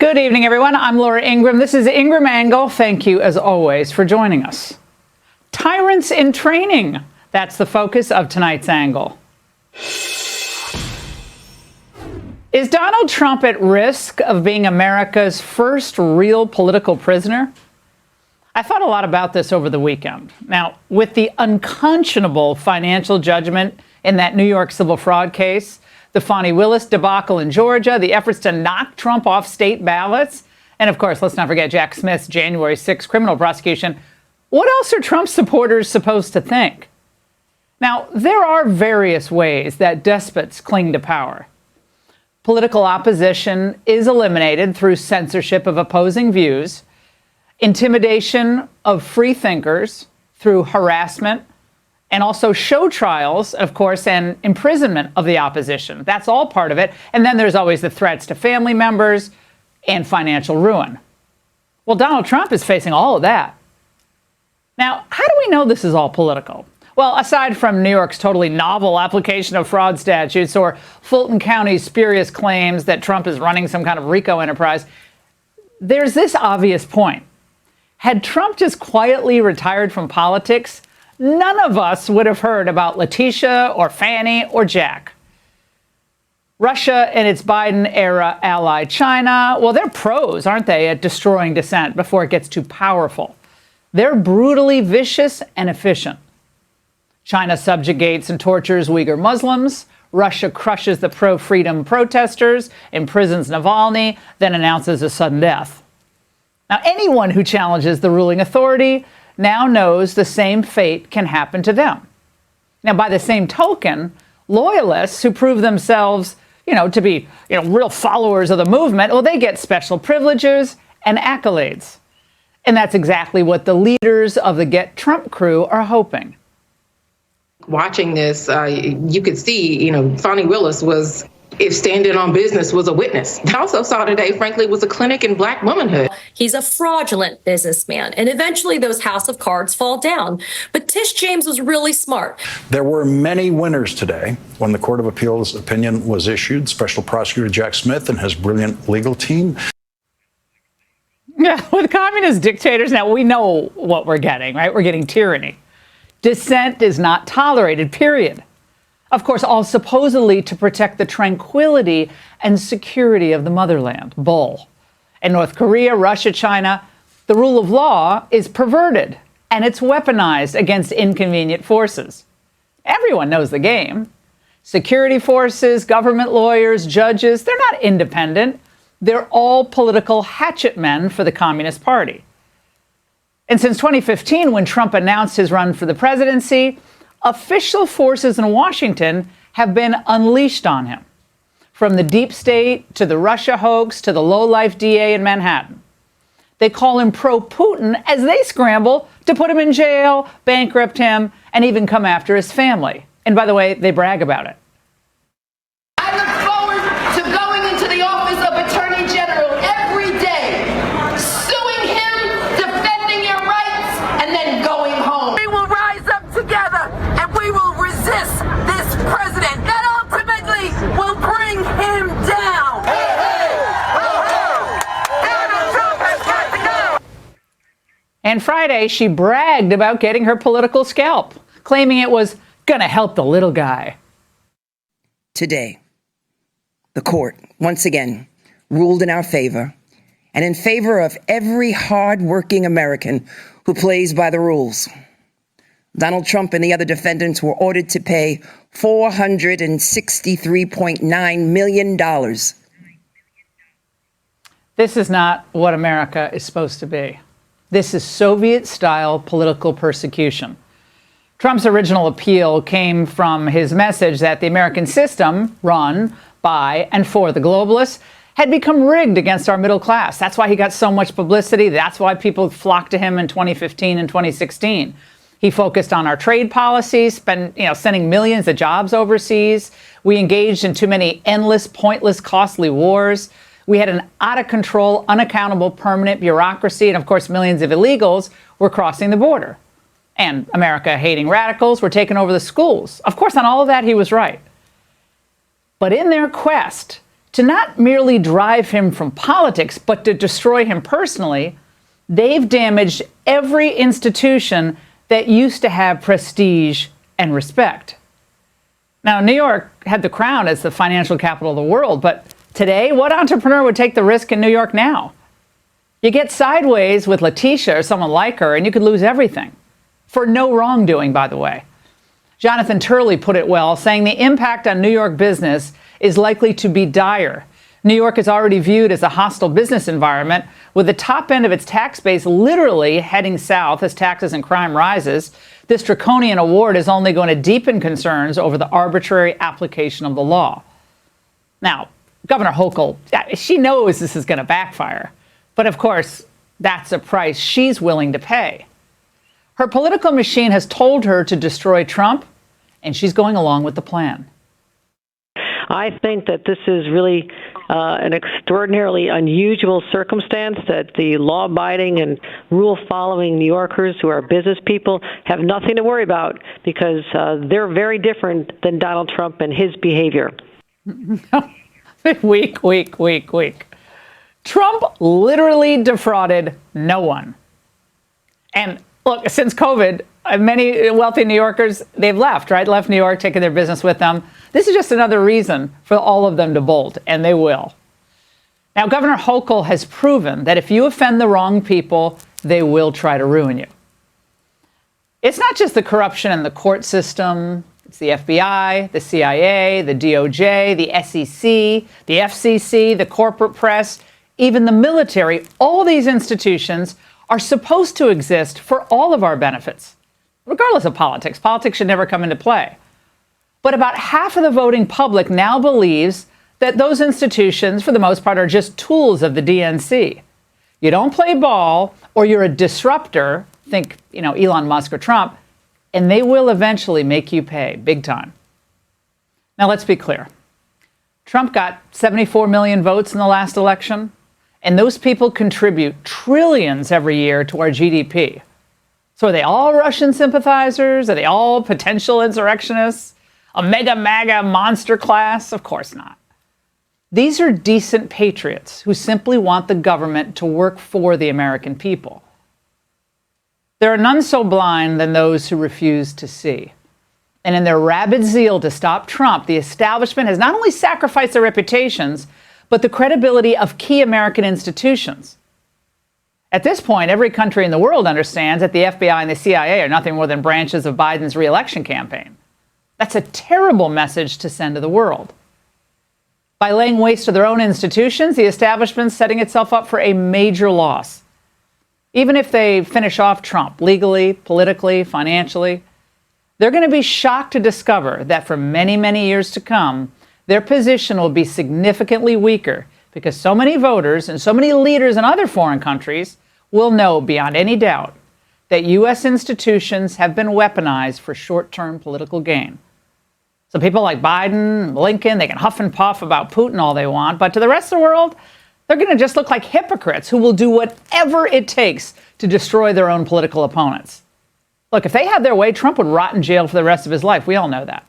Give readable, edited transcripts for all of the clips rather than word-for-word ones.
Good evening, everyone. I'm Laura Ingraham. This is Ingraham Angle. Thank you, as always, for joining us. Tyrants in training. That's the focus of tonight's angle. Is Donald Trump at risk of being America's first real political prisoner? I thought a lot about this over the weekend. Now, with the unconscionable financial judgment in that New York civil fraud case, the Fani Willis debacle in Georgia, the efforts to knock Trump off state ballots, and of course, let's not forget Jack Smith's January 6th criminal prosecution, what else are Trump supporters supposed to think? Now, there are various ways that despots cling to power. Political opposition is eliminated through censorship of opposing views, intimidation of free thinkers through harassment, and also show trials, of course, and imprisonment of the opposition. That's all part of it. And then there's always the threats to family members and financial ruin. Well, Donald Trump is facing all of that. Now, how do we know this is all political? Well, aside from New York's totally novel application of fraud statutes or Fulton County's spurious claims that Trump is running some kind of RICO enterprise, there's this obvious point. Had Trump just quietly retired from politics, none of us would have heard about Letitia or Fannie or Jack. Russia and its Biden-era ally China, well, they're pros, aren't they, at destroying dissent before it gets too powerful. They're brutally vicious and efficient. China subjugates and tortures Uyghur Muslims. Russia crushes the pro-freedom protesters, imprisons Navalny, then announces a sudden death. Now, anyone who challenges the ruling authority now knows the same fate can happen to them. Now, by the same token, loyalists who prove themselves, to be, real followers of the movement, well, they get special privileges and accolades. And that's exactly what the leaders of the Get Trump crew are hoping. Watching this, you could see, Fani Willis was, if standing on business, was a witness. I also saw today, frankly, was a clinic in Black womanhood. He's a fraudulent businessman, and eventually those house of cards fall down. But Tish James was really smart. There were many winners today when the Court of Appeals opinion was issued. Special Prosecutor Jack Smith and his brilliant legal team. Yeah, with communist dictators, now we know what we're getting, right? We're getting tyranny. Dissent is not tolerated, period. Of course, all supposedly to protect the tranquility and security of the motherland. Bull. In North Korea, Russia, China, the rule of law is perverted and it's weaponized against inconvenient forces. Everyone knows the game. Security forces, government lawyers, judges, they're not independent. They're all political hatchet men for the Communist Party. And since 2015, when Trump announced his run for the presidency, official forces in Washington have been unleashed on him. From the deep state to the Russia hoax to the low-life DA in Manhattan. They call him pro-Putin as they scramble to put him in jail, bankrupt him, and even come after his family. And by the way, they brag about it. I look forward to going into the office of Attorney General every day, suing him, defending your rights, and then going home. We will rise up together and we will resist this president that ultimately will bring him down. Hey, hey, ho, ho. Donald Trump has got to go. And Friday, she bragged about getting her political scalp, claiming it was gonna help the little guy. Today, the court, once again, ruled in our favor and in favor of every hard-working American who plays by the rules. Donald Trump and the other defendants were ordered to pay $463.9 million. This is not what America is supposed to be. This is Soviet-style political persecution. Trump's original appeal came from his message that the American system, run by and for the globalists, had become rigged against our middle class. That's why he got so much publicity. That's why people flocked to him in 2015 and 2016. He focused on our trade policies, sending millions of jobs overseas. We engaged in too many endless, pointless, costly wars. We had an out-of-control, unaccountable, permanent bureaucracy. And of course, millions of illegals were crossing the border. And America-hating radicals were taking over the schools. Of course, on all of that, he was right. But in their quest to not merely drive him from politics, but to destroy him personally, they've damaged every institution that used to have prestige and respect. Now, New York had the crown as the financial capital of the world, but today, what entrepreneur would take the risk in New York now? You get sideways with Letitia or someone like her, and you could lose everything. For no wrongdoing, by the way. Jonathan Turley put it well, saying the impact on New York business is likely to be dire. New York is already viewed as a hostile business environment, with the top end of its tax base literally heading south as taxes and crime rises. This draconian award is only going to deepen concerns over the arbitrary application of the law. Now, Governor Hochul, she knows this is going to backfire. But of course, that's a price she's willing to pay. Her political machine has told her to destroy Trump, and she's going along with the plan. I think that this is really an extraordinarily unusual circumstance that the law-abiding and rule-following New Yorkers who are business people have nothing to worry about because they're very different than Donald Trump and his behavior. Weak. Trump literally defrauded no one. And look, since COVID, many wealthy New Yorkers, they've left, right? Left New York, taking their business with them. This is just another reason for all of them to bolt, and they will. Now, Governor Hochul has proven that if you offend the wrong people, they will try to ruin you. It's not just the corruption in the court system. It's the FBI, the CIA, the DOJ, the SEC, the FCC, the corporate press, even the military. All these institutions are supposed to exist for all of our benefits, regardless of politics. Politics should never come into play. But about half of the voting public now believes that those institutions, for the most part, are just tools of the DNC. You don't play ball, or you're a disruptor, think, Elon Musk or Trump, and they will eventually make you pay big time. Now, let's be clear. Trump got 74 million votes in the last election, and those people contribute trillions every year to our GDP. So are they all Russian sympathizers? Are they all potential insurrectionists? A mega MAGA monster class? Of course not. These are decent patriots who simply want the government to work for the American people. There are none so blind than those who refuse to see. And in their rabid zeal to stop Trump, the establishment has not only sacrificed their reputations, but the credibility of key American institutions. At this point, every country in the world understands that the FBI and the CIA are nothing more than branches of Biden's re-election campaign. That's a terrible message to send to the world. By laying waste to their own institutions, the establishment's setting itself up for a major loss. Even if they finish off Trump legally, politically, financially, they're going to be shocked to discover that for many, many years to come, their position will be significantly weaker because so many voters and so many leaders in other foreign countries will know beyond any doubt that U.S. institutions have been weaponized for short-term political gain. So people like Biden, Blinken, they can huff and puff about Putin all they want, but to the rest of the world, they're going to just look like hypocrites who will do whatever it takes to destroy their own political opponents. Look, if they had their way, Trump would rot in jail for the rest of his life. We all know that.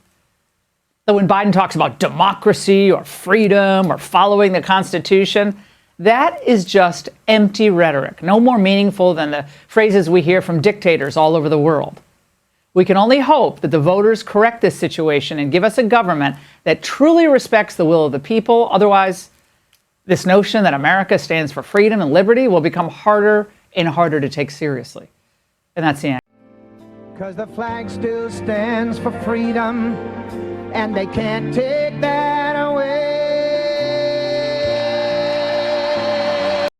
But when Biden talks about democracy or freedom or following the Constitution, that is just empty rhetoric, no more meaningful than the phrases we hear from dictators all over the world. We can only hope that the voters correct this situation and give us a government that truly respects the will of the people. Otherwise, this notion that America stands for freedom and liberty will become harder and harder to take seriously. And that's the end. 'Cause the flag still stands for freedom, and they can't take that away.